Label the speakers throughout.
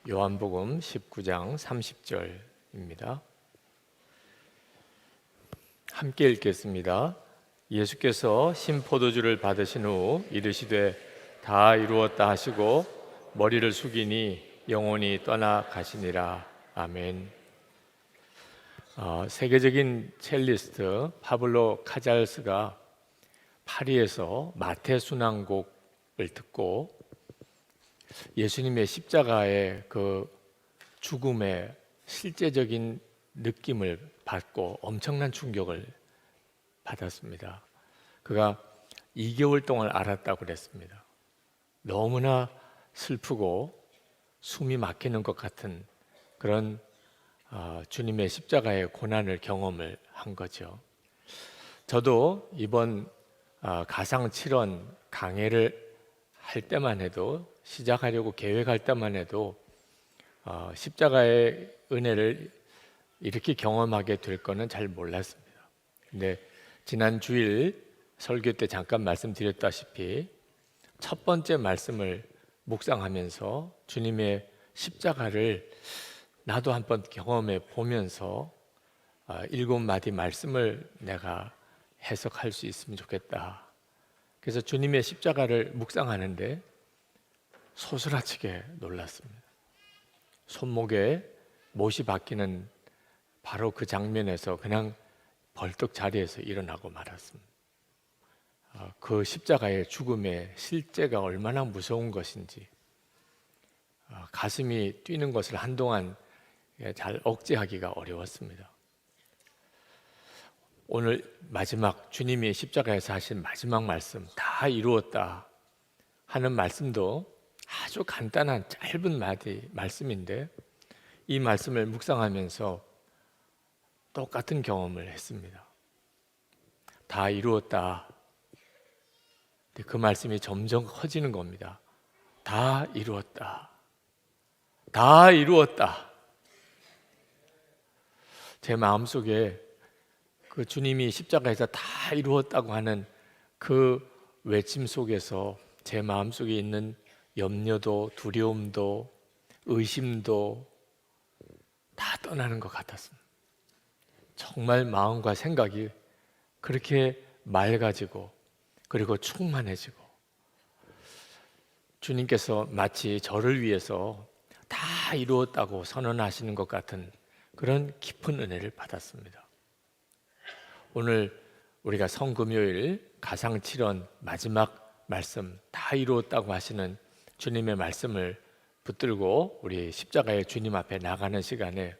Speaker 1: 요한복음 19장 30절입니다. 함께 읽겠습니다. 예수께서 신포도주를 받으신 후 이르시되 다 이루었다 하시고 머리를 숙이니 영혼이 떠나가시니라. 아멘. 세계적인 첼리스트 파블로 카잘스가 파리에서 마태순환곡을 듣고 예수님의 십자가의 그 죽음의 실제적인 느낌을 받고 엄청난 충격을 받았습니다. 그가 2개월 동안 알았다고 그랬습니다. 너무나 슬프고 숨이 막히는 것 같은 그런 주님의 십자가의 고난을 경험을 한 거죠. 저도 이번 가상칠언 강해를 할 때만 해도, 시작하려고 계획할 때만 해도 십자가의 은혜를 이렇게 경험하게 될 거는 잘 몰랐습니다. 근데 지난 주일 설교 때 잠깐 말씀드렸다시피 첫 번째 말씀을 묵상하면서 주님의 십자가를 나도 한번 경험해 보면서 7마디 말씀을 내가 해석할 수 있으면 좋겠다. 그래서 주님의 십자가를 묵상하는데 소스라치게 놀랐습니다. 손목에 못이 박히는 바로 그 장면에서 그냥 벌떡 자리에서 일어나고 말았습니다. 그 십자가의 죽음의 실제가 얼마나 무서운 것인지, 가슴이 뛰는 것을 한동안 잘 억제하기가 어려웠습니다. 오늘 마지막 주님이 십자가에서 하신 마지막 말씀, 다 이루었다 하는 말씀도 아주 간단한 짧은 말씀인데 이 말씀을 묵상하면서 똑같은 경험을 했습니다. 다 이루었다. 그 말씀이 점점 커지는 겁니다. 다 이루었다. 다 이루었다. 제 마음속에 그 주님이 십자가에서 다 이루었다고 하는 그 외침 속에서 제 마음속에 있는 염려도 두려움도 의심도 다 떠나는 것 같았습니다. 정말 마음과 생각이 그렇게 맑아지고 그리고 충만해지고 주님께서 마치 저를 위해서 다 이루었다고 선언하시는 것 같은 그런 깊은 은혜를 받았습니다. 오늘 우리가 성금요일 가상칠언 마지막 말씀 다 이루었다고 하시는 주님의 말씀을 붙들고 우리 십자가의 주님 앞에 나가는 시간에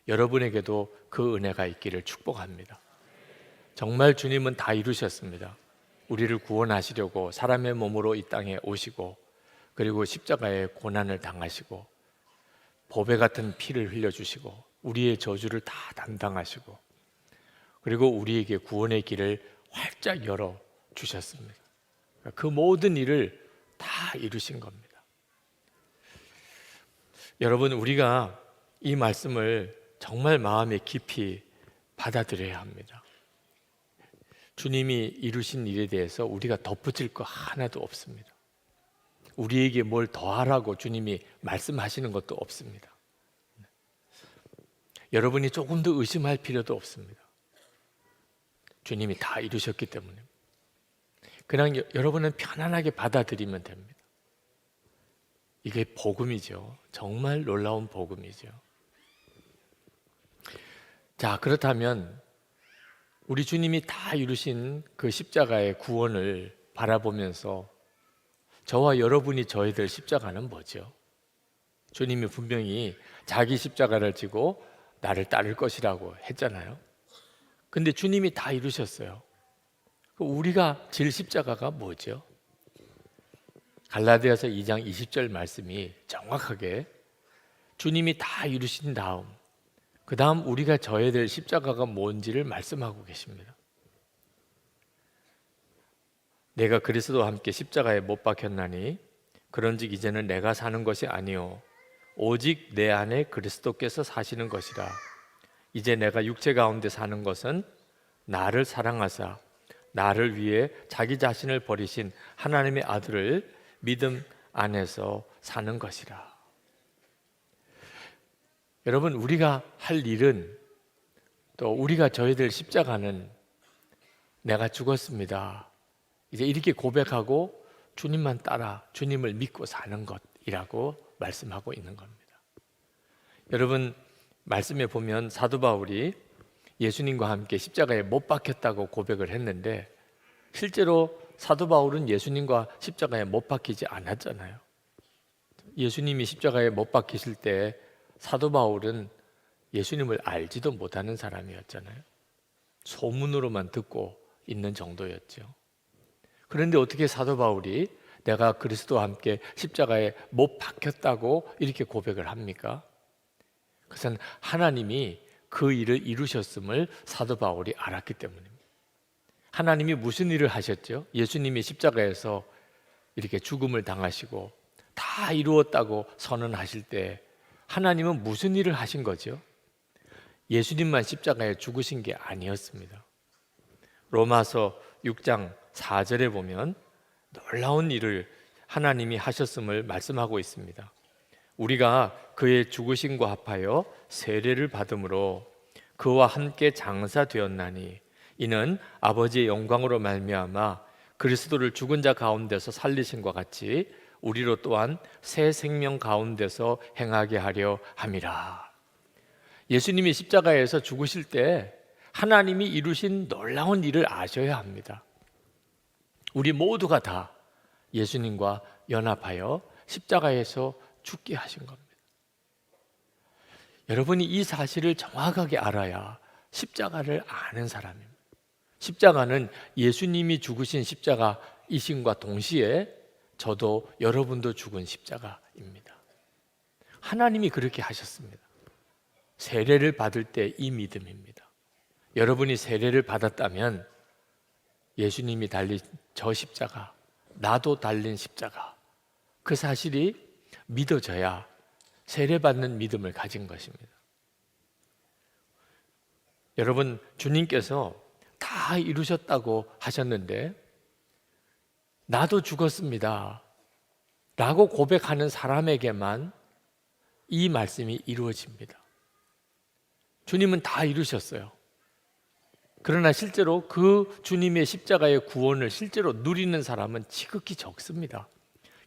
Speaker 1: 여러분에게도 그 은혜가 있기를 축복합니다. 정말 주님은 다 이루셨습니다. 우리를 구원하시려고 사람의 몸으로 이 땅에 오시고 그리고 십자가의 고난을 당하시고 보배 같은 피를 흘려주시고 우리의 저주를 다 담당하시고 그리고 우리에게 구원의 길을 활짝 열어주셨습니다. 그 모든 일을 다 이루신 겁니다. 여러분, 우리가 이 말씀을 정말 마음에 깊이 받아들여야 합니다. 주님이 이루신 일에 대해서 우리가 덧붙일 거 하나도 없습니다. 우리에게 뭘 더하라고 주님이 말씀하시는 것도 없습니다. 여러분이 조금 더 의심할 필요도 없습니다. 주님이 다 이루셨기 때문에 그냥 여러분은 편안하게 받아들이면 됩니다. 이게 복음이죠. 정말 놀라운 복음이죠. 자, 그렇다면 우리 주님이 다 이루신 그 십자가의 구원을 바라보면서 저와 여러분이 져야 될 십자가는 뭐죠? 주님이 분명히 자기 십자가를 지고 나를 따를 것이라고 했잖아요. 근데 주님이 다 이루셨어요. 우리가 질 십자가가 뭐죠? 갈라디아서 2장 20절 말씀이 정확하게 주님이 다 이루신 다음 그 다음 우리가 져야 될 십자가가 뭔지를 말씀하고 계십니다. 내가 그리스도와 함께 십자가에 못 박혔나니 그런즉 이제는 내가 사는 것이 아니요 오직 내 안에 그리스도께서 사시는 것이라. 이제 내가 육체 가운데 사는 것은 나를 사랑하사 나를 위해 자기 자신을 버리신 하나님의 아들을 믿음 안에서 사는 것이라. 여러분, 우리가 할 일은, 또 우리가 져야 될 십자가는 내가 죽었습니다, 이제 이렇게 고백하고 주님만 따라 주님을 믿고 사는 것이라고 말씀하고 있는 겁니다. 여러분, 말씀에 보면 사도 바울이 예수님과 함께 십자가에 못 박혔다고 고백을 했는데, 실제로 사도 바울은 예수님과 십자가에 못 박히지 않았잖아요. 예수님이 십자가에 못 박히실 때 사도 바울은 예수님을 알지도 못하는 사람이었잖아요. 소문으로만 듣고 있는 정도였죠. 그런데 어떻게 사도 바울이 내가 그리스도와 함께 십자가에 못 박혔다고 이렇게 고백을 합니까? 그것은 하나님이 그 일을 이루셨음을 사도 바울이 알았기 때문입니다. 하나님이 무슨 일을 하셨죠? 예수님이 십자가에서 이렇게 죽음을 당하시고 다 이루었다고 선언하실 때 하나님은 무슨 일을 하신 거죠? 예수님만 십자가에 죽으신 게 아니었습니다. 로마서 6장 4절에 보면 놀라운 일을 하나님이 하셨음을 말씀하고 있습니다. 우리가 그의 죽으심과 합하여 세례를 받음으로 그와 함께 장사되었나니 이는 아버지의 영광으로 말미암아 그리스도를 죽은 자 가운데서 살리심과 같이 우리로 또한 새 생명 가운데서 행하게 하려 함이라. 예수님이 십자가에서 죽으실 때 하나님이 이루신 놀라운 일을 아셔야 합니다. 우리 모두가 다 예수님과 연합하여 십자가에서 죽게 하신 겁니다. 여러분이 이 사실을 정확하게 알아야 십자가를 아는 사람입니다. 십자가는 예수님이 죽으신 십자가이심과 동시에 저도 여러분도 죽은 십자가입니다. 하나님이 그렇게 하셨습니다. 세례를 받을 때 이 믿음입니다. 여러분이 세례를 받았다면 예수님이 달린 저 십자가, 나도 달린 십자가, 그 사실이 믿어져야 세례받는 믿음을 가진 것입니다. 여러분, 주님께서 다 이루셨다고 하셨는데 나도 죽었습니다 라고 고백하는 사람에게만 이 말씀이 이루어집니다. 주님은 다 이루셨어요. 그러나 실제로 그 주님의 십자가의 구원을 실제로 누리는 사람은 지극히 적습니다.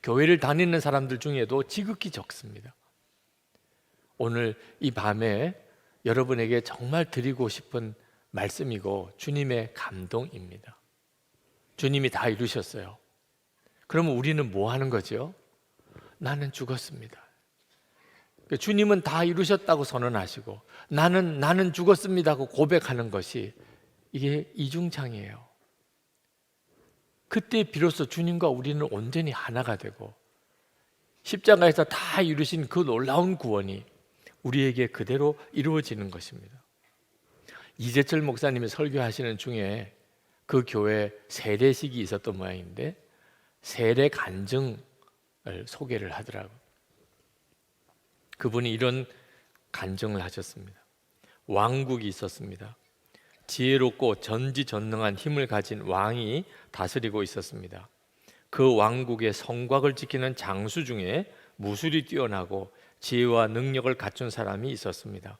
Speaker 1: 교회를 다니는 사람들 중에도 지극히 적습니다. 오늘 이 밤에 여러분에게 정말 드리고 싶은 말씀이고 주님의 감동입니다. 주님이 다 이루셨어요. 그러면 우리는 뭐 하는 거죠? 나는 죽었습니다. 주님은 다 이루셨다고 선언하시고 나는 죽었습니다고 고백하는 것이 이게 이중창이에요. 그때 비로소 주님과 우리는 온전히 하나가 되고 십자가에서 다 이루신 그 놀라운 구원이 우리에게 그대로 이루어지는 것입니다. 이재철 목사님이 설교하시는 중에 그 교회 세례식이 있었던 모양인데 세례 간증을 소개를 하더라고요. 그분이 이런 간증을 하셨습니다. 왕국이 있었습니다. 지혜롭고 전지전능한 힘을 가진 왕이 다스리고 있었습니다. 그 왕국의 성곽을 지키는 장수 중에 무술이 뛰어나고 지혜와 능력을 갖춘 사람이 있었습니다.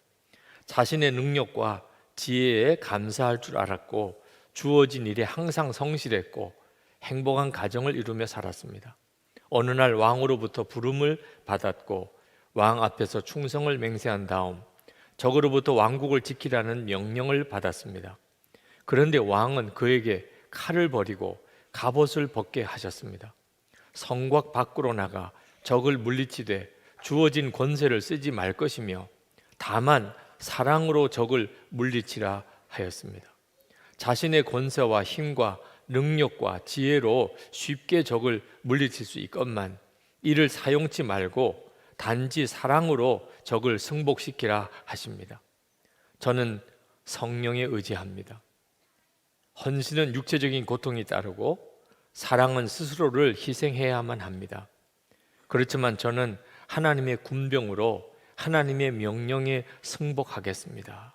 Speaker 1: 자신의 능력과 지혜에 감사할 줄 알았고 주어진 일에 항상 성실했고 행복한 가정을 이루며 살았습니다. 어느 날 왕으로부터 부름을 받았고 왕 앞에서 충성을 맹세한 다음 적으로부터 왕국을 지키라는 명령을 받았습니다. 그런데 왕은 그에게 칼을 버리고 갑옷을 벗게 하셨습니다. 성곽 밖으로 나가 적을 물리치되 주어진 권세를 쓰지 말 것이며 다만 사랑으로 적을 물리치라 하였습니다. 자신의 권세와 힘과 능력과 지혜로 쉽게 적을 물리칠 수 있건만 이를 사용치 말고 단지 사랑으로 적을 승복시키라 하십니다. 저는 성령에 의지합니다. 헌신은 육체적인 고통이 따르고 사랑은 스스로를 희생해야만 합니다. 그렇지만 저는 하나님의 군병으로 하나님의 명령에 승복하겠습니다.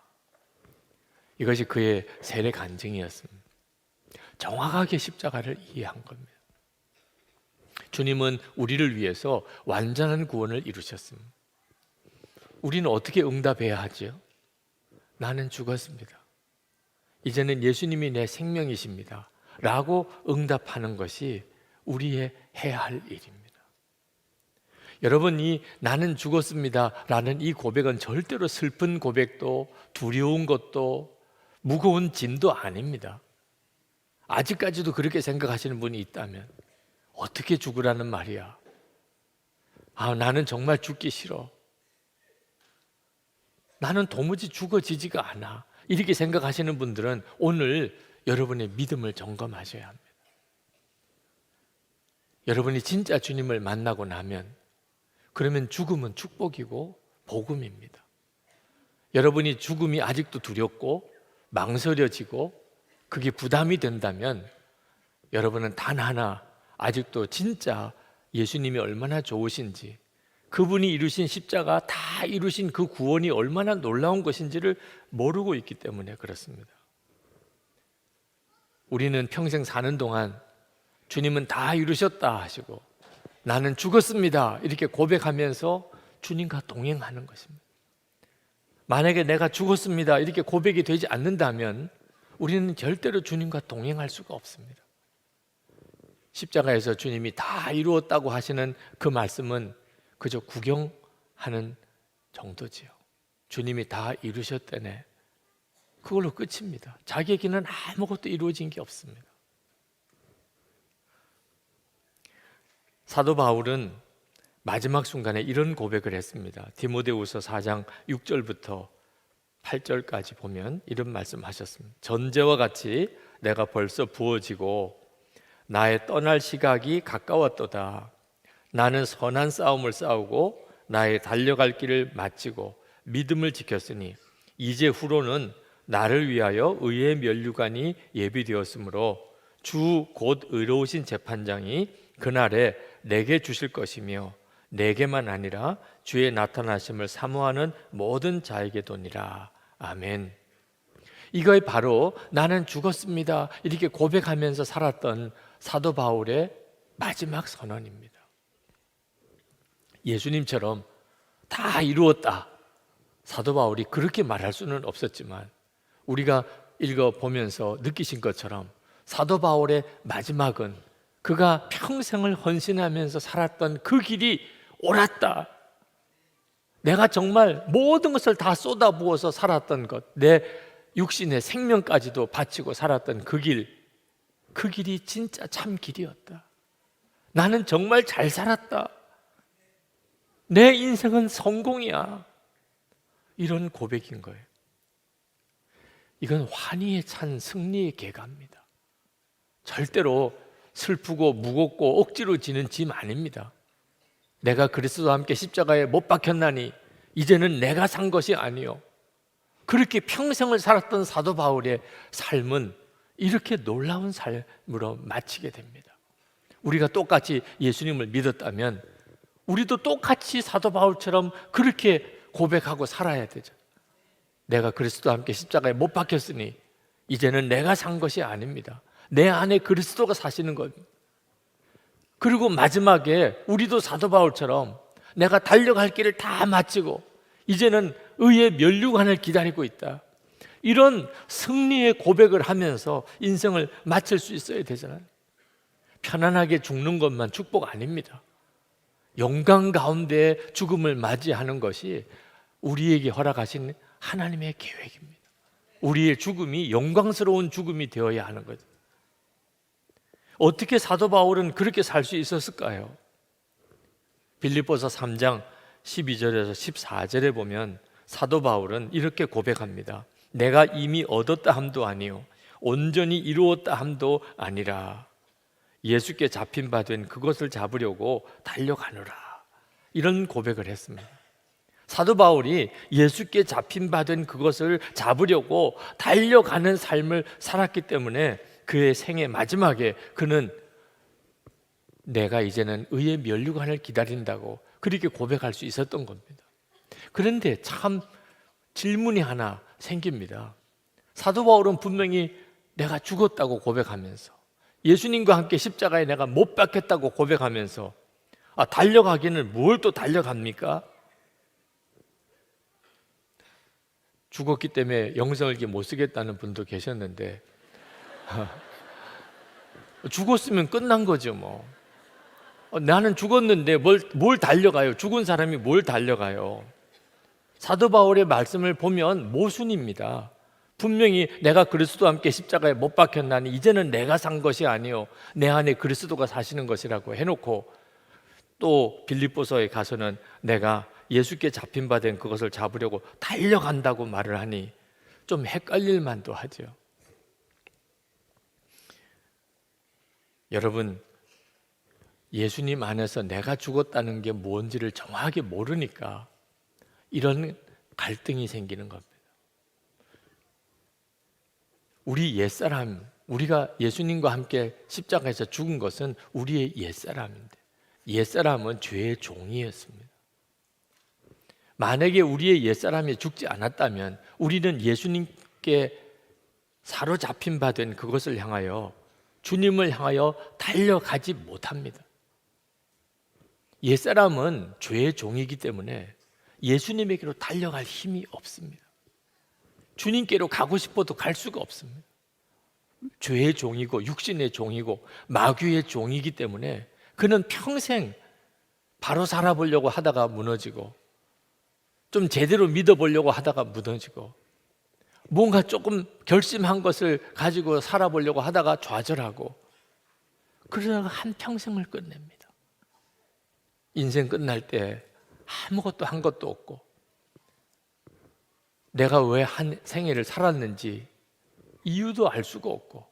Speaker 1: 이것이 그의 세례 간증이었습니다. 정확하게 십자가를 이해한 겁니다. 주님은 우리를 위해서 완전한 구원을 이루셨습니다. 우리는 어떻게 응답해야 하죠? 나는 죽었습니다. 이제는 예수님이 내 생명이십니다. 라고 응답하는 것이 우리의 해야 할 일입니다. 여러분, 이 나는 죽었습니다 라는 이 고백은 절대로 슬픈 고백도 두려운 것도 무거운 짐도 아닙니다. 아직까지도 그렇게 생각하시는 분이 있다면 어떻게 죽으라는 말이야? 나는 정말 죽기 싫어. 나는 도무지 죽어지지가 않아. 이렇게 생각하시는 분들은 오늘 여러분의 믿음을 점검하셔야 합니다. 여러분이 진짜 주님을 만나고 나면 그러면 죽음은 축복이고 복음입니다. 여러분이 죽음이 아직도 두렵고 망설여지고 그게 부담이 된다면 여러분은 단 하나 아직도 진짜 예수님이 얼마나 좋으신지, 그분이 이루신 십자가 다 이루신 그 구원이 얼마나 놀라운 것인지를 모르고 있기 때문에 그렇습니다. 우리는 평생 사는 동안 주님은 다 이루셨다 하시고 나는 죽었습니다 이렇게 고백하면서 주님과 동행하는 것입니다. 만약에 내가 죽었습니다 이렇게 고백이 되지 않는다면 우리는 절대로 주님과 동행할 수가 없습니다. 십자가에서 주님이 다 이루었다고 하시는 그 말씀은 그저 구경하는 정도지요. 주님이 다 이루셨다네, 그걸로 끝입니다. 자기에게는 아무것도 이루어진 게 없습니다. 사도 바울은 마지막 순간에 이런 고백을 했습니다. 디모데후서 4장 6절부터 8절까지 보면 이런 말씀하셨습니다. 전제와 같이 내가 벌써 부어지고 나의 떠날 시각이 가까웠도다. 나는 선한 싸움을 싸우고 나의 달려갈 길을 마치고 믿음을 지켰으니 이제 후로는 나를 위하여 의의 면류관이 예비되었으므로 주 곧 의로우신 재판장이 그날에 내게 주실 것이며 내게만 아니라 주의 나타나심을 사모하는 모든 자에게 도니라. 아멘. 이거에 바로 나는 죽었습니다 이렇게 고백하면서 살았던 사도 바울의 마지막 선언입니다. 예수님처럼 다 이루었다, 사도 바울이 그렇게 말할 수는 없었지만 우리가 읽어보면서 느끼신 것처럼 사도 바울의 마지막은 그가 평생을 헌신하면서 살았던 그 길이 옳았다. 내가 정말 모든 것을 다 쏟아부어서 살았던 것, 내 육신의 생명까지도 바치고 살았던 그 길이 진짜 참 길이었다. 나는 정말 잘 살았다. 내 인생은 성공이야. 이런 고백인 거예요. 이건 환희에 찬 승리의 계가입니다. 절대로 슬프고 무겁고 억지로 지는 짐 아닙니다. 내가 그리스도와 함께 십자가에 못 박혔나니 이제는 내가 산 것이 아니요. 그렇게 평생을 살았던 사도 바울의 삶은 이렇게 놀라운 삶으로 마치게 됩니다. 우리가 똑같이 예수님을 믿었다면 우리도 똑같이 사도 바울처럼 그렇게 고백하고 살아야 되죠. 내가 그리스도와 함께 십자가에 못 박혔으니 이제는 내가 산 것이 아닙니다. 내 안에 그리스도가 사시는 겁니다. 그리고 마지막에 우리도 사도 바울처럼 내가 달려갈 길을 다 마치고 이제는 의의 면류관을 기다리고 있다. 이런 승리의 고백을 하면서 인생을 마칠 수 있어야 되잖아요. 편안하게 죽는 것만 축복 아닙니다. 영광 가운데 죽음을 맞이하는 것이 우리에게 허락하신 하나님의 계획입니다. 우리의 죽음이 영광스러운 죽음이 되어야 하는 거죠. 어떻게 사도 바울은 그렇게 살 수 있었을까요? 빌립보서 3장 12절에서 14절에 보면 사도 바울은 이렇게 고백합니다. 내가 이미 얻었다 함도 아니요 온전히 이루었다 함도 아니라 예수께 잡힌 바 된 그것을 잡으려고 달려가노라. 이런 고백을 했습니다. 사도 바울이 예수께 잡힌 바 된 그것을 잡으려고 달려가는 삶을 살았기 때문에 그의 생애 마지막에 그는 내가 이제는 의의 면류관을 기다린다고 그렇게 고백할 수 있었던 겁니다. 그런데 참 질문이 하나 생깁니다. 사도 바울은 분명히 내가 죽었다고 고백하면서 예수님과 함께 십자가에 내가 못 박혔다고 고백하면서 달려가기는 뭘 또 달려갑니까? 죽었기 때문에 영성일기 못 쓰겠다는 분도 계셨는데 죽었으면 끝난 거죠 뭐. 나는 죽었는데 뭘 달려가요? 죽은 사람이 뭘 달려가요? 사도 바울의 말씀을 보면 모순입니다. 분명히 내가 그리스도와 함께 십자가에 못 박혔나니 이제는 내가 산 것이 아니요 내 안에 그리스도가 사시는 것이라고 해놓고, 또 빌립보서에 가서는 내가 예수께 잡힌 바 된 그것을 잡으려고 달려간다고 말을 하니 좀 헷갈릴 만도 하죠. 여러분, 예수님 안에서 내가 죽었다는 게 뭔지를 정확하게 모르니까 이런 갈등이 생기는 겁니다. 우리 옛사람, 우리가 예수님과 함께 십자가에서 죽은 것은 우리의 옛사람인데, 옛사람은 죄의 종이었습니다. 만약에 우리의 옛사람이 죽지 않았다면 우리는 예수님께 사로잡힌 바 된 그것을 향하여, 주님을 향하여 달려가지 못합니다. 옛사람은 죄의 종이기 때문에 예수님에게로 달려갈 힘이 없습니다. 주님께로 가고 싶어도 갈 수가 없습니다. 죄의 종이고 육신의 종이고 마귀의 종이기 때문에 그는 평생 바로 살아보려고 하다가 무너지고, 좀 제대로 믿어보려고 하다가 무너지고, 뭔가 조금 결심한 것을 가지고 살아보려고 하다가 좌절하고, 그러다가 한평생을 끝냅니다. 인생 끝날 때 아무것도 한 것도 없고, 내가 왜 한 생애를 살았는지 이유도 알 수가 없고,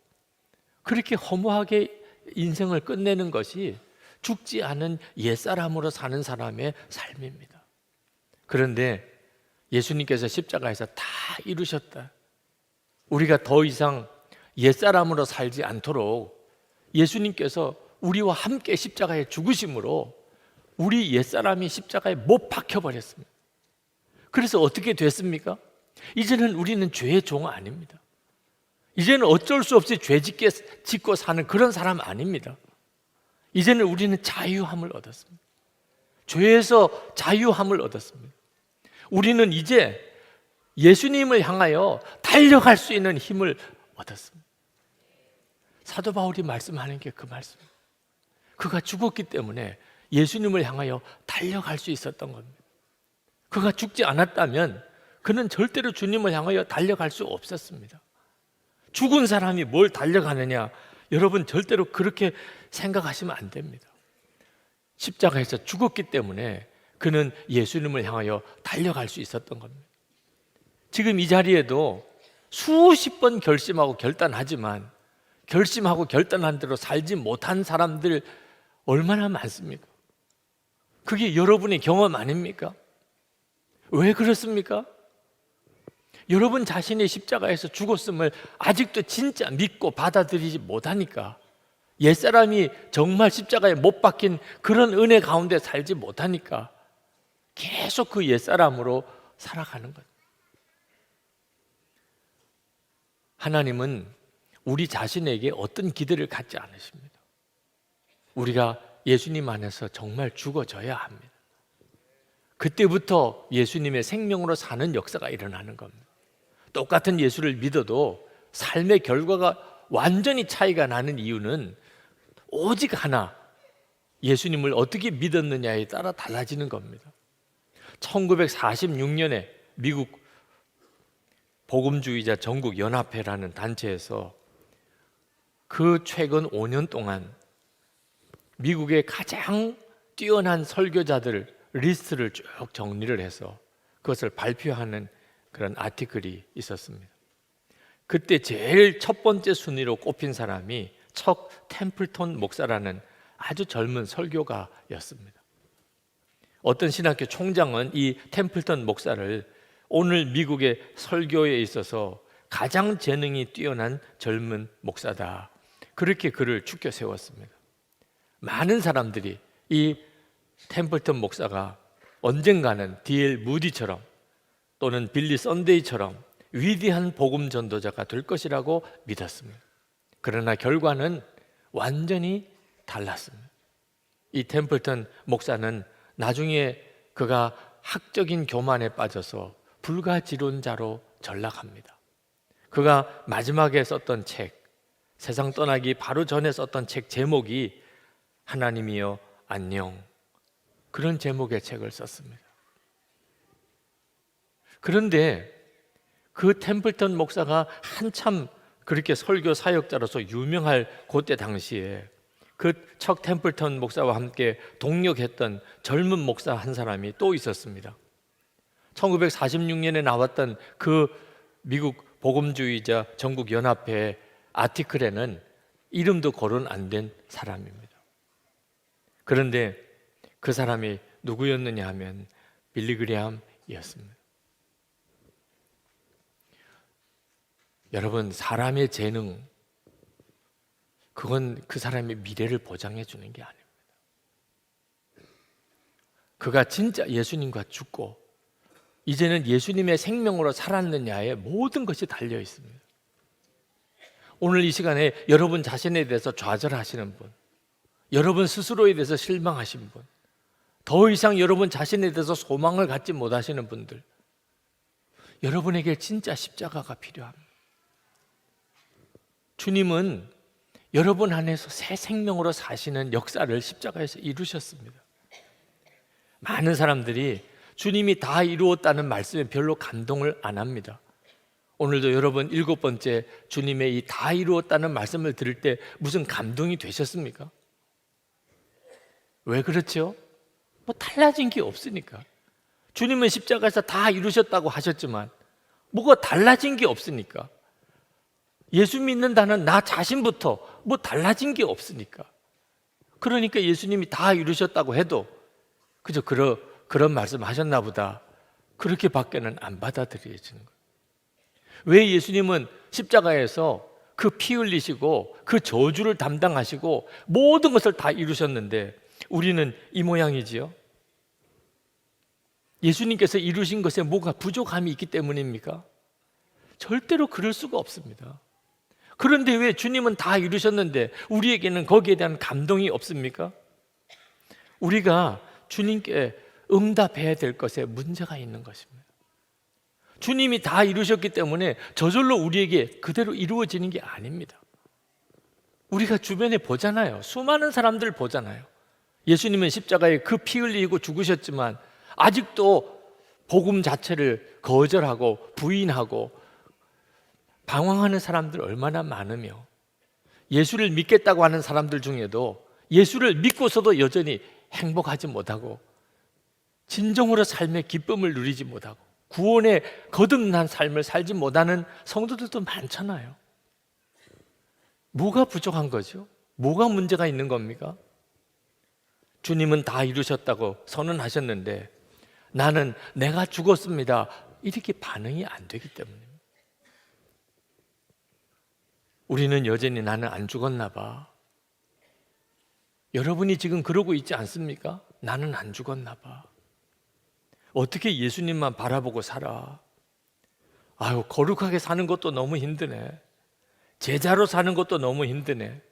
Speaker 1: 그렇게 허무하게 인생을 끝내는 것이 죽지 않은 옛사람으로 사는 사람의 삶입니다. 그런데 예수님께서 십자가에서 다 이루셨다, 우리가 더 이상 옛사람으로 살지 않도록 예수님께서 우리와 함께 십자가에 죽으심으로 우리 옛사람이 십자가에 못 박혀버렸습니다. 그래서 어떻게 됐습니까? 이제는 우리는 죄의 종 아닙니다. 이제는 어쩔 수 없이 죄 짓고 사는 그런 사람 아닙니다. 이제는 우리는 자유함을 얻었습니다. 죄에서 자유함을 얻었습니다. 우리는 이제 예수님을 향하여 달려갈 수 있는 힘을 얻었습니다. 사도 바울이 말씀하는 게 그 말씀입니다. 그가 죽었기 때문에 예수님을 향하여 달려갈 수 있었던 겁니다. 그가 죽지 않았다면 그는 절대로 주님을 향하여 달려갈 수 없었습니다. 죽은 사람이 뭘 달려가느냐, 여러분 절대로 그렇게 생각하시면 안 됩니다. 십자가에서 죽었기 때문에 그는 예수님을 향하여 달려갈 수 있었던 겁니다. 지금 이 자리에도 수십 번 결심하고 결단하지만 결심하고 결단한 대로 살지 못한 사람들 얼마나 많습니까? 그게 여러분의 경험 아닙니까? 왜 그렇습니까? 여러분 자신이 십자가에서 죽었음을 아직도 진짜 믿고 받아들이지 못하니까, 옛사람이 정말 십자가에 못 박힌 그런 은혜 가운데 살지 못하니까 계속 그 옛사람으로 살아가는 거예요. 하나님은 우리 자신에게 어떤 기대를 갖지 않으십니다. 우리가 예수님 안에서 정말 죽어져야 합니다. 그때부터 예수님의 생명으로 사는 역사가 일어나는 겁니다. 똑같은 예수를 믿어도 삶의 결과가 완전히 차이가 나는 이유는 오직 하나, 예수님을 어떻게 믿었느냐에 따라 달라지는 겁니다. 1946년에 미국 복음주의자 전국연합회라는 단체에서 그 최근 5년 동안 미국의 가장 뛰어난 설교자들 리스트를 쭉 정리를 해서 그것을 발표하는 그런 아티클이 있었습니다. 그때 제일 첫 번째 순위로 꼽힌 사람이 척 템플턴 목사라는 아주 젊은 설교가였습니다. 어떤 신학교 총장은 이 템플턴 목사를 오늘 미국의 설교에 있어서 가장 재능이 뛰어난 젊은 목사다, 그렇게 그를 축켜 세웠습니다. 많은 사람들이 이 템플턴 목사가 언젠가는 D.L. 무디처럼 또는 빌리 썬데이처럼 위대한 복음 전도자가 될 것이라고 믿었습니다. 그러나 결과는 완전히 달랐습니다. 이 템플턴 목사는 나중에 그가 학적인 교만에 빠져서 불가지론자로 전락합니다. 그가 마지막에 썼던 책, 세상 떠나기 바로 전에 썼던 책 제목이 하나님이여 안녕, 그런 제목의 책을 썼습니다. 그런데 그 템플턴 목사가 한참 그렇게 설교 사역자로서 유명할 그때 당시에 그 척 템플턴 목사와 함께 동력했던 젊은 목사 한 사람이 또 있었습니다. 1946년에 나왔던 그 미국 복음주의자 전국연합회 아티클에는 이름도 거론 안 된 사람입니다. 그런데 그 사람이 누구였느냐 하면 빌리 그레함이었습니다. 여러분, 사람의 재능, 그건 그 사람의 미래를 보장해 주는 게 아닙니다. 그가 진짜 예수님과 죽고 이제는 예수님의 생명으로 살았느냐에 모든 것이 달려 있습니다. 오늘 이 시간에 여러분 자신에 대해서 좌절하시는 분, 여러분 스스로에 대해서 실망하신 분, 더 이상 여러분 자신에 대해서 소망을 갖지 못하시는 분들, 여러분에게 진짜 십자가가 필요합니다. 주님은 여러분 안에서 새 생명으로 사시는 역사를 십자가에서 이루셨습니다. 많은 사람들이 주님이 다 이루었다는 말씀에 별로 감동을 안 합니다. 오늘도 여러분 7번째 주님의 이 다 이루었다는 말씀을 들을 때 무슨 감동이 되셨습니까? 왜 그렇죠? 뭐 달라진 게 없으니까. 주님은 십자가에서 다 이루셨다고 하셨지만 뭐가 달라진 게 없으니까. 예수 믿는다는 나 자신부터 뭐 달라진 게 없으니까. 그러니까 예수님이 다 이루셨다고 해도 그저 그런 말씀 하셨나 보다, 그렇게 밖에는 안 받아들여지는 거예요. 왜 예수님은 십자가에서 그 피 흘리시고 그 저주를 담당하시고 모든 것을 다 이루셨는데 우리는 이 모양이지요? 예수님께서 이루신 것에 뭐가 부족함이 있기 때문입니까? 절대로 그럴 수가 없습니다. 그런데 왜 주님은 다 이루셨는데 우리에게는 거기에 대한 감동이 없습니까? 우리가 주님께 응답해야 될 것에 문제가 있는 것입니다. 주님이 다 이루셨기 때문에 저절로 우리에게 그대로 이루어지는 게 아닙니다. 우리가 주변에 보잖아요. 수많은 사람들 보잖아요. 예수님은 십자가에 그 피 흘리고 죽으셨지만 아직도 복음 자체를 거절하고 부인하고 방황하는 사람들 얼마나 많으며, 예수를 믿겠다고 하는 사람들 중에도 예수를 믿고서도 여전히 행복하지 못하고 진정으로 삶의 기쁨을 누리지 못하고 구원에 거듭난 삶을 살지 못하는 성도들도 많잖아요. 뭐가 부족한 거죠? 뭐가 문제가 있는 겁니까? 주님은 다 이루셨다고 선언하셨는데 나는 내가 죽었습니다, 이렇게 반응이 안 되기 때문입니다. 우리는 여전히 나는 안 죽었나 봐. 여러분이 지금 그러고 있지 않습니까? 나는 안 죽었나 봐. 어떻게 예수님만 바라보고 살아? 아유, 거룩하게 사는 것도 너무 힘드네. 제자로 사는 것도 너무 힘드네.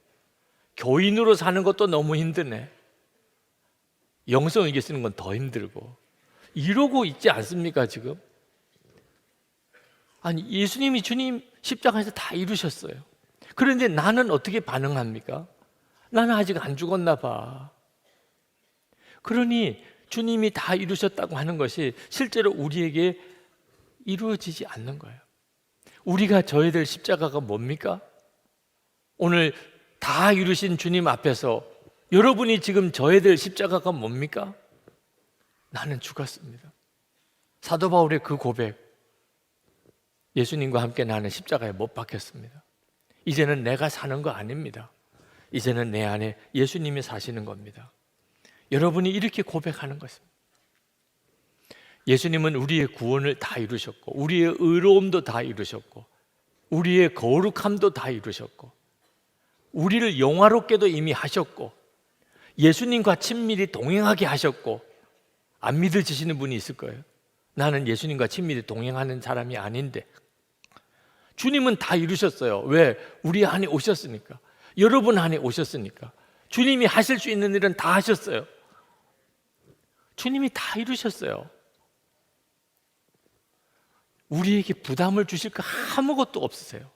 Speaker 1: 교인으로 사는 것도 너무 힘드네. 영성을 쓰는 건 더 힘들고. 이러고 있지 않습니까 지금? 아니, 예수님이 주님 십자가에서 다 이루셨어요. 그런데 나는 어떻게 반응합니까? 나는 아직 안 죽었나 봐. 그러니 주님이 다 이루셨다고 하는 것이 실제로 우리에게 이루어지지 않는 거예요. 우리가 져야 될 십자가가 뭡니까? 오늘 다 이루신 주님 앞에서 여러분이 지금 져야 될 십자가가 뭡니까? 나는 죽었습니다. 사도 바울의 그 고백, 예수님과 함께 나는 십자가에 못 박혔습니다. 이제는 내가 사는 거 아닙니다. 이제는 내 안에 예수님이 사시는 겁니다. 여러분이 이렇게 고백하는 것입니다. 예수님은 우리의 구원을 다 이루셨고 우리의 의로움도 다 이루셨고 우리의 거룩함도 다 이루셨고 우리를 영화롭게도 이미 하셨고 예수님과 친밀히 동행하게 하셨고. 안 믿어지시는 분이 있을 거예요. 나는 예수님과 친밀히 동행하는 사람이 아닌데. 주님은 다 이루셨어요. 왜? 우리 안에 오셨으니까. 여러분 안에 오셨으니까. 주님이 하실 수 있는 일은 다 하셨어요. 주님이 다 이루셨어요. 우리에게 부담을 주실 거 아무것도 없으세요.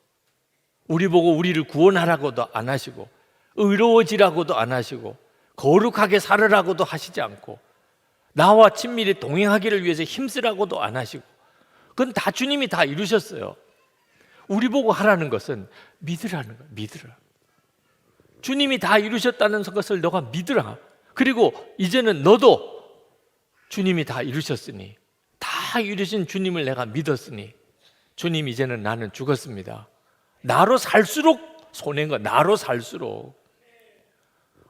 Speaker 1: 우리 보고 우리를 구원하라고도 안 하시고, 의로워지라고도 안 하시고, 거룩하게 살으라고도 하시지 않고, 나와 친밀히 동행하기를 위해서 힘쓰라고도 안 하시고, 그건 다 주님이 다 이루셨어요. 우리 보고 하라는 것은 믿으라는 거예요. 믿으라. 주님이 다 이루셨다는 것을 너가 믿으라. 그리고 이제는 너도 주님이 다 이루셨으니, 다 이루신 주님을 내가 믿었으니, 주님 이제는 나는 죽었습니다. 나로 살수록 손해인 거야. 나로 살수록.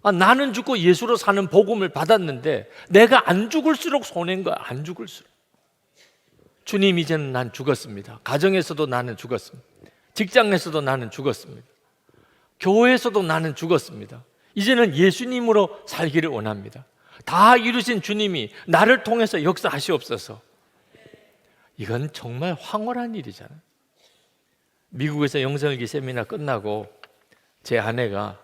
Speaker 1: 나는 죽고 예수로 사는 복음을 받았는데 내가 안 죽을수록 손해인 거야. 안 죽을수록. 주님 이제는 난 죽었습니다. 가정에서도 나는 죽었습니다. 직장에서도 나는 죽었습니다. 교회에서도 나는 죽었습니다. 이제는 예수님으로 살기를 원합니다. 다 이루신 주님이 나를 통해서 역사하시옵소서. 이건 정말 황홀한 일이잖아요. 미국에서 영성일기 세미나 끝나고 제 아내가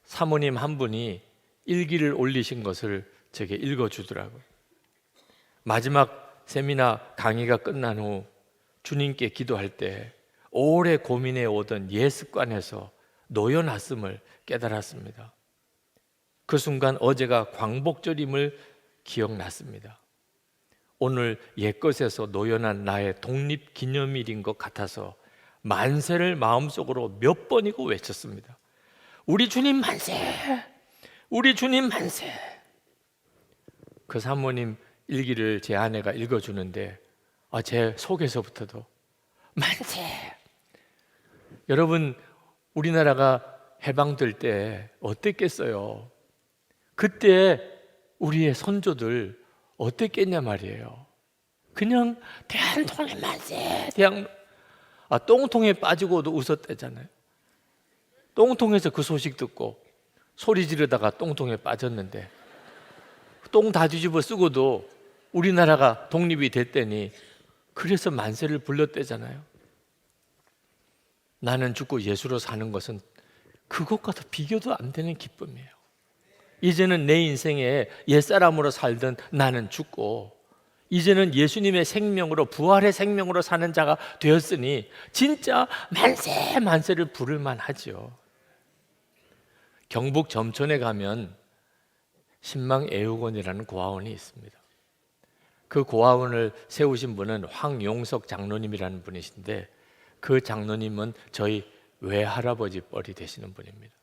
Speaker 1: 사모님 한 분이 일기를 올리신 것을 제게 읽어주더라고요. 마지막 세미나 강의가 끝난 후 주님께 기도할 때 오래 고민해 오던 옛 습관에서 놓여놨음을 깨달았습니다. 그 순간 어제가 광복절임을 기억났습니다. 오늘 옛것에서 놓여난 나의 독립기념일인 것 같아서 만세를 마음속으로 몇 번이고 외쳤습니다. 우리 주님 만세! 우리 주님 만세! 그 사모님 일기를 제 아내가 읽어주는데 제 속에서부터도 만세! 여러분, 우리나라가 해방될 때 어땠겠어요? 그때 우리의 선조들 어땠겠냐 말이에요. 그냥 대한통일 만세! 똥통에 빠지고도 웃었대잖아요. 똥통에서 그 소식 듣고 소리 지르다가 똥통에 빠졌는데 똥 다 뒤집어 쓰고도 우리나라가 독립이 됐더니 그래서 만세를 불렀대잖아요. 나는 죽고 예수로 사는 것은 그것과도 비교도 안 되는 기쁨이에요. 이제는 내 인생에 옛사람으로 살던 나는 죽고 이제는 예수님의 생명으로, 부활의 생명으로 사는 자가 되었으니 진짜 만세 만세를 부를 만하죠. 경북 점촌에 가면 신망애육원이라는 고아원이 있습니다. 그 고아원을 세우신 분은 황용석 장로님이라는 분이신데 그 장로님은 저희 외할아버지 뻘이 되시는 분입니다.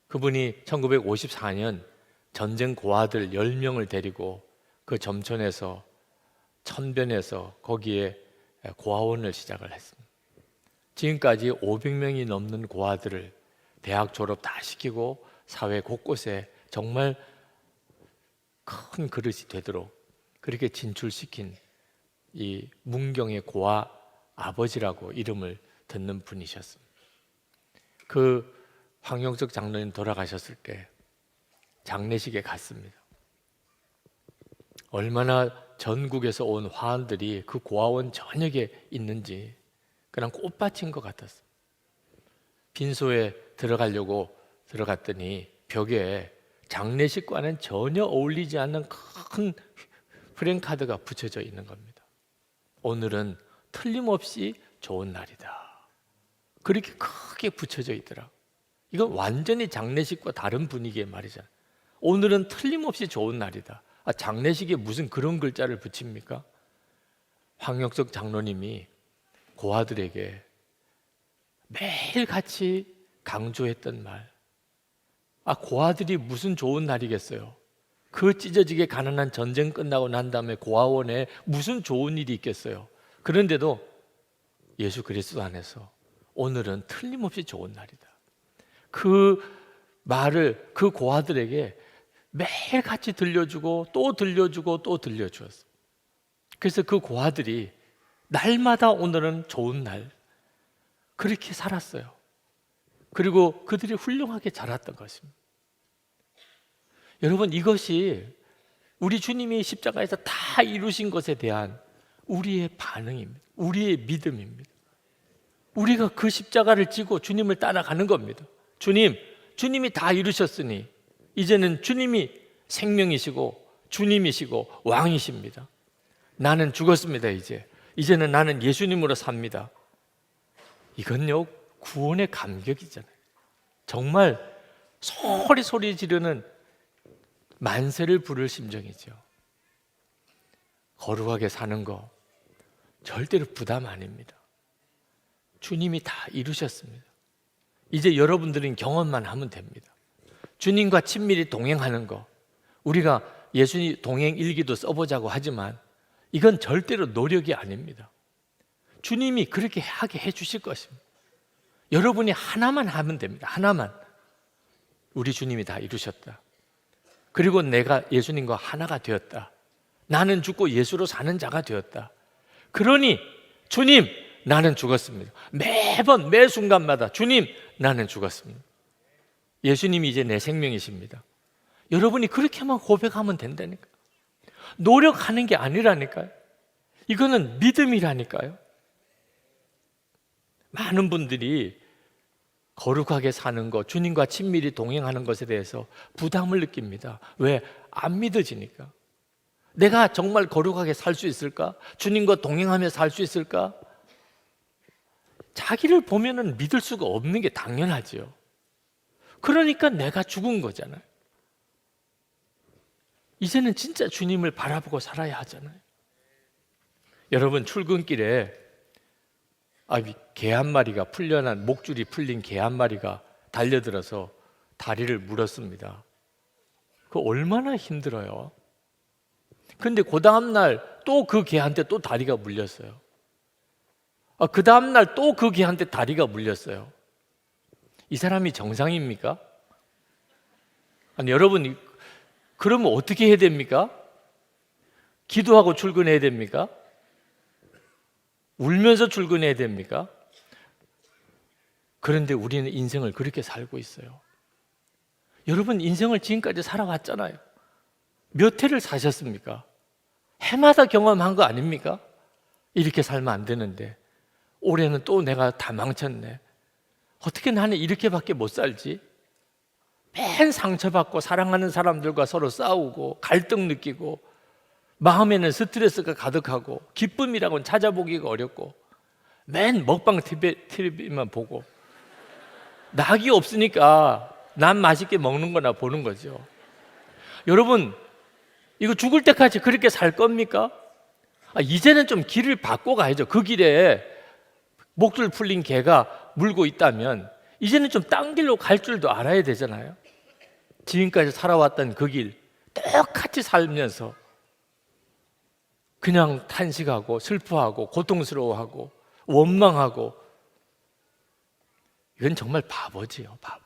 Speaker 1: 그분이 1954년 전쟁 고아들 10명을 데리고 그 점촌에서 천변에서 거기에 고아원을 시작을 했습니다. 지금까지 500명이 넘는 고아들을 대학 졸업 다 시키고 사회 곳곳에 정말 큰 그릇이 되도록 그렇게 진출시킨 이 문경의 고아 아버지라고 이름을 듣는 분이셨습니다. 그 황용석 장로님 돌아가셨을 때 장례식에 갔습니다. 얼마나 전국에서 온 화환들이 그 고아원 전역에 있는지 그냥 꽃밭인 것 같았어요. 빈소에 들어가려고 들어갔더니 벽에 장례식과는 전혀 어울리지 않는 큰 프랭카드가 붙여져 있는 겁니다. 오늘은 틀림없이 좋은 날이다. 그렇게 크게 붙여져 있더라. 이건 완전히 장례식과 다른 분위기의 말이잖아요. 오늘은 틀림없이 좋은 날이다. 장례식에 무슨 그런 글자를 붙입니까? 황영석 장로님이 고아들에게 매일 같이 강조했던 말. 고아들이 무슨 좋은 날이겠어요? 그 찢어지게 가난한 전쟁 끝나고 난 다음에 고아원에 무슨 좋은 일이 있겠어요? 그런데도 예수 그리스도 안에서 오늘은 틀림없이 좋은 날이다. 그 말을 그 고아들에게 매일 같이 들려주고 또 들려주고 또 들려주었어요. 그래서 그 고아들이 날마다 오늘은 좋은 날 그렇게 살았어요. 그리고 그들이 훌륭하게 자랐던 것입니다. 여러분, 이것이 우리 주님이 십자가에서 다 이루신 것에 대한 우리의 반응입니다. 우리의 믿음입니다. 우리가 그 십자가를 지고 주님을 따라가는 겁니다. 주님이 다 이루셨으니 이제는 주님이 생명이시고 주님이시고 왕이십니다. 나는 죽었습니다. 이제 이제는 나는 예수님으로 삽니다. 이건요, 구원의 감격이잖아요. 정말 소리 지르는 만세를 부를 심정이죠. 거룩하게 사는 거 절대로 부담 아닙니다. 주님이 다 이루셨습니다. 이제 여러분들은 경험만 하면 됩니다. 주님과 친밀히 동행하는 거, 우리가 예수님 동행 일기도 써보자고 하지만 이건 절대로 노력이 아닙니다. 주님이 그렇게 하게 해주실 것입니다. 여러분이 하나만 하면 됩니다. 하나만. 우리 주님이 다 이루셨다. 그리고 내가 예수님과 하나가 되었다. 나는 죽고 예수로 사는 자가 되었다. 그러니 주님, 나는 죽었습니다. 매번 매 순간마다 주님, 나는 죽었습니다. 예수님이 이제 내 생명이십니다. 여러분이 그렇게만 고백하면 된다니까요. 노력하는 게 아니라니까요. 이거는 믿음이라니까요. 많은 분들이 거룩하게 사는 것, 주님과 친밀히 동행하는 것에 대해서 부담을 느낍니다. 왜? 안 믿어지니까. 내가 정말 거룩하게 살 수 있을까? 주님과 동행하며 살 수 있을까? 자기를 보면은 믿을 수가 없는 게 당연하죠. 그러니까 내가 죽은 거잖아요. 이제는 진짜 주님을 바라보고 살아야 하잖아요. 여러분, 출근길에 개 한 마리가, 풀려난 목줄이 풀린 개 한 마리가 달려들어서 다리를 물었습니다. 그거 얼마나 힘들어요. 근데 그 다음날 또 그 개한테 또 다리가 물렸어요. 그 다음날 또 그 개한테 다리가 물렸어요. 이 사람이 정상입니까? 아니, 여러분, 그러면 어떻게 해야 됩니까? 기도하고 출근해야 됩니까? 울면서 출근해야 됩니까? 그런데 우리는 인생을 그렇게 살고 있어요. 여러분, 인생을 지금까지 살아왔잖아요. 몇 해를 사셨습니까? 해마다 경험한 거 아닙니까? 이렇게 살면 안 되는데 올해는 또 내가 다 망쳤네. 어떻게 나는 이렇게밖에 못 살지? 맨 상처받고 사랑하는 사람들과 서로 싸우고 갈등 느끼고 마음에는 스트레스가 가득하고 기쁨이라고는 찾아보기가 어렵고 맨 먹방 TV만 보고 낙이 없으니까 난 맛있게 먹는 거나 보는 거죠. 여러분, 이거 죽을 때까지 그렇게 살 겁니까? 이제는 좀 길을 바꿔 가야죠. 그 길에 목줄 풀린 개가 물고 있다면 이제는 좀 딴 길로 갈 줄도 알아야 되잖아요. 지금까지 살아왔던 그 길 똑같이 살면서 그냥 탄식하고 슬퍼하고 고통스러워하고 원망하고, 이건 정말 바보지요, 바보.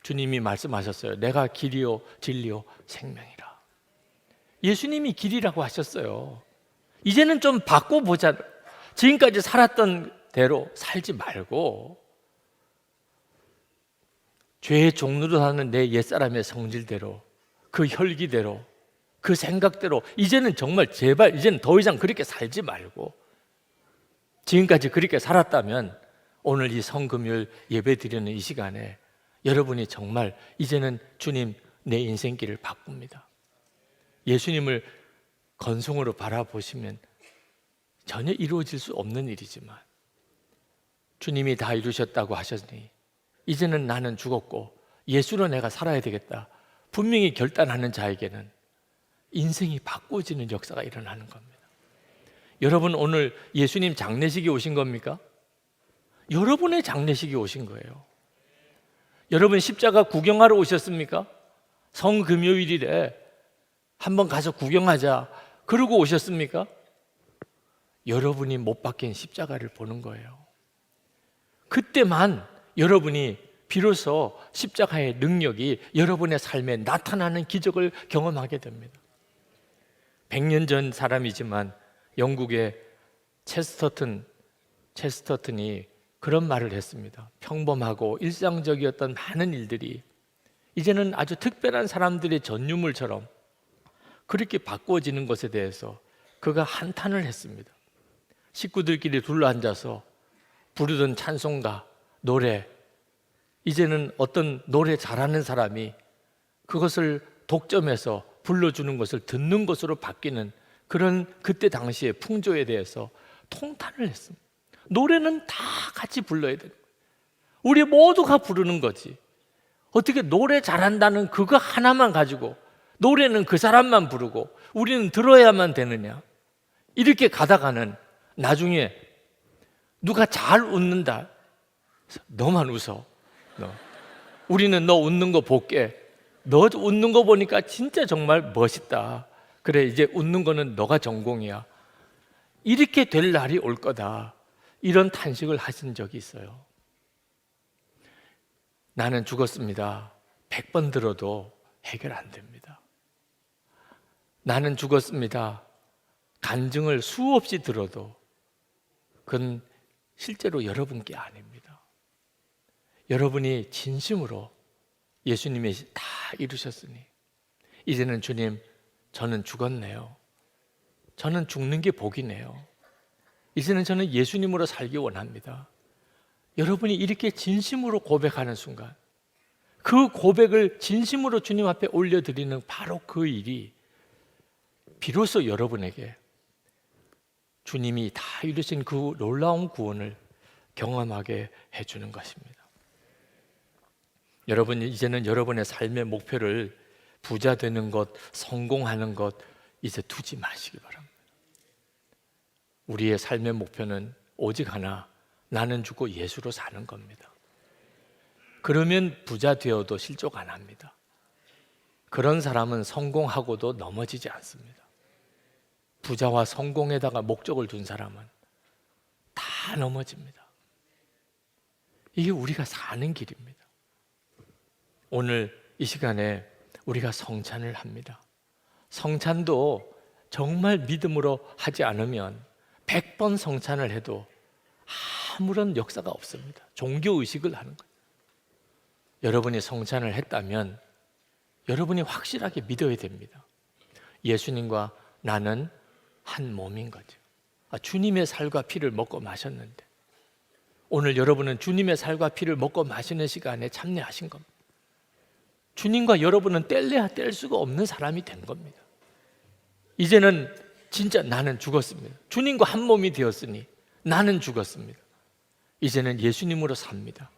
Speaker 1: 주님이 말씀하셨어요. 내가 길이요 진리요 생명이라. 예수님이 길이라고 하셨어요. 이제는 좀 바꿔보자. 지금까지 살았던 대로 살지 말고 죄의 종로로 하는 내 옛사람의 성질대로, 그 혈기대로, 그 생각대로 이제는 정말 제발 이제는 더 이상 그렇게 살지 말고, 지금까지 그렇게 살았다면 오늘 이 성금요일 예배 드리는 이 시간에 여러분이 정말 이제는 주님, 내 인생길을 바꿉니다. 예수님을 건성으로 바라보시면 전혀 이루어질 수 없는 일이지만 주님이 다 이루셨다고 하셨으니 이제는 나는 죽었고 예수로 내가 살아야 되겠다, 분명히 결단하는 자에게는 인생이 바꿔지는 역사가 일어나는 겁니다. 여러분, 오늘 예수님 장례식에 오신 겁니까? 여러분의 장례식에 오신 거예요. 여러분, 십자가 구경하러 오셨습니까? 성금요일이래 한번 가서 구경하자 그러고 오셨습니까? 여러분이 못 박힌 십자가를 보는 거예요. 그때만 여러분이 비로소 십자가의 능력이 여러분의 삶에 나타나는 기적을 경험하게 됩니다. 100년 전 사람이지만 영국의 체스터튼이 그런 말을 했습니다. 평범하고 일상적이었던 많은 일들이 이제는 아주 특별한 사람들의 전유물처럼 그렇게 바꿔지는 것에 대해서 그가 한탄을 했습니다. 식구들끼리 둘러앉아서 부르던 찬송가, 노래, 이제는 어떤 노래 잘하는 사람이 그것을 독점해서 불러주는 것을 듣는 것으로 바뀌는 그런 그때 당시의 풍조에 대해서 통탄을 했습니다. 노래는 다 같이 불러야 되는 거예요. 우리 모두가 부르는 거지. 어떻게 노래 잘한다는 그거 하나만 가지고 노래는 그 사람만 부르고 우리는 들어야만 되느냐. 이렇게 가다가는 나중에 누가 잘 웃는다. 너만 웃어. 너. 우리는 너 웃는 거 볼게. 너 웃는 거 보니까 진짜 정말 멋있다. 그래, 이제 웃는 거는 너가 전공이야. 이렇게 될 날이 올 거다. 이런 탄식을 하신 적이 있어요. 나는 죽었습니다. 100번 들어도 해결 안 됩니다. 나는 죽었습니다. 간증을 수없이 들어도 그건 실제로 여러분께 아닙니다. 여러분이 진심으로 예수님이 다 이루셨으니 이제는 주님, 저는 죽었네요. 저는 죽는 게 복이네요. 이제는 저는 예수님으로 살기 원합니다. 여러분이 이렇게 진심으로 고백하는 순간, 그 고백을 진심으로 주님 앞에 올려드리는 바로 그 일이 비로소 여러분에게 주님이 다 이루신 그 놀라운 구원을 경험하게 해주는 것입니다. 여러분, 이제는 여러분의 삶의 목표를 부자 되는 것, 성공하는 것 이제 두지 마시기 바랍니다. 우리의 삶의 목표는 오직 하나, 나는 죽고 예수로 사는 겁니다. 그러면 부자 되어도 실족 안 합니다. 그런 사람은 성공하고도 넘어지지 않습니다. 부자와 성공에다가 목적을 둔 사람은 다 넘어집니다. 이게 우리가 사는 길입니다. 오늘 이 시간에 우리가 성찬을 합니다. 성찬도 정말 믿음으로 하지 않으면 100번 성찬을 해도 아무런 역사가 없습니다. 종교의식을 하는 거예요. 여러분이 성찬을 했다면 여러분이 확실하게 믿어야 됩니다. 예수님과 나는 한 몸인 거죠. 주님의 살과 피를 먹고 마셨는데 오늘 여러분은 주님의 살과 피를 먹고 마시는 시간에 참여하신 겁니다. 주님과 여러분은 뗄래야 뗄 수가 없는 사람이 된 겁니다. 이제는 진짜 나는 죽었습니다. 주님과 한 몸이 되었으니 나는 죽었습니다. 이제는 예수님으로 삽니다.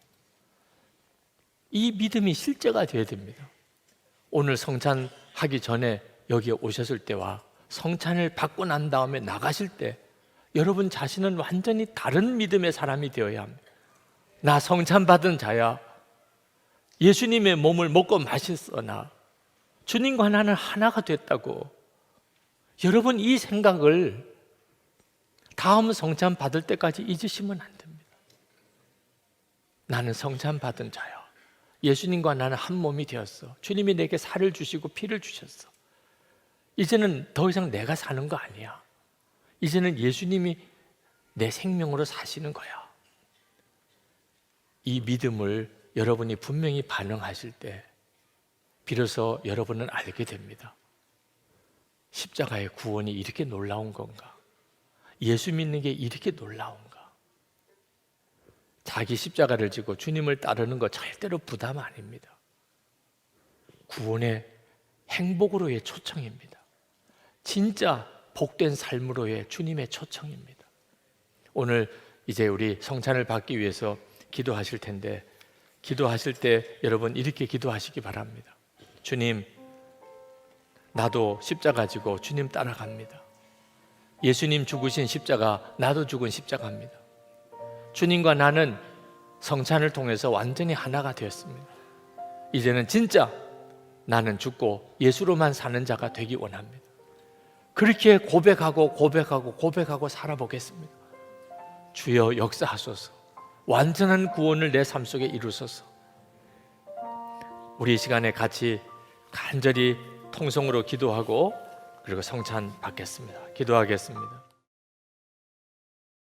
Speaker 1: 이 믿음이 실제가 되어야 됩니다. 오늘 성찬 하기 전에 여기에 오셨을 때와 성찬을 받고 난 다음에 나가실 때 여러분 자신은 완전히 다른 믿음의 사람이 되어야 합니다. 나 성찬 받은 자야. 예수님의 몸을 먹고 마셨어. 나 주님과 나는 하나가 됐다고. 여러분 이 생각을 다음 성찬 받을 때까지 잊으시면 안 됩니다. 나는 성찬 받은 자야. 예수님과 나는 한 몸이 되었어. 주님이 내게 살을 주시고 피를 주셨어. 이제는 더 이상 내가 사는 거 아니야. 이제는 예수님이 내 생명으로 사시는 거야. 이 믿음을 여러분이 분명히 반응하실 때 비로소 여러분은 알게 됩니다. 십자가의 구원이 이렇게 놀라운 건가? 예수 믿는 게 이렇게 놀라운가? 자기 십자가를 지고 주님을 따르는 거 절대로 부담 아닙니다. 구원의 행복으로의 초청입니다. 진짜 복된 삶으로의 주님의 초청입니다. 오늘 이제 우리 성찬을 받기 위해서 기도하실 텐데 기도하실 때 여러분 이렇게 기도하시기 바랍니다. 주님, 나도 십자가 지고 주님 따라갑니다. 예수님 죽으신 십자가, 나도 죽은 십자가입니다. 주님과 나는 성찬을 통해서 완전히 하나가 되었습니다. 이제는 진짜 나는 죽고 예수로만 사는 자가 되기 원합니다. 그렇게 고백하고 살아보겠습니다. 주여 역사하소서. 완전한 구원을 내 삶 속에 이루소서. 우리 이 시간에 같이 간절히 통성으로 기도하고 그리고 성찬 받겠습니다. 기도하겠습니다.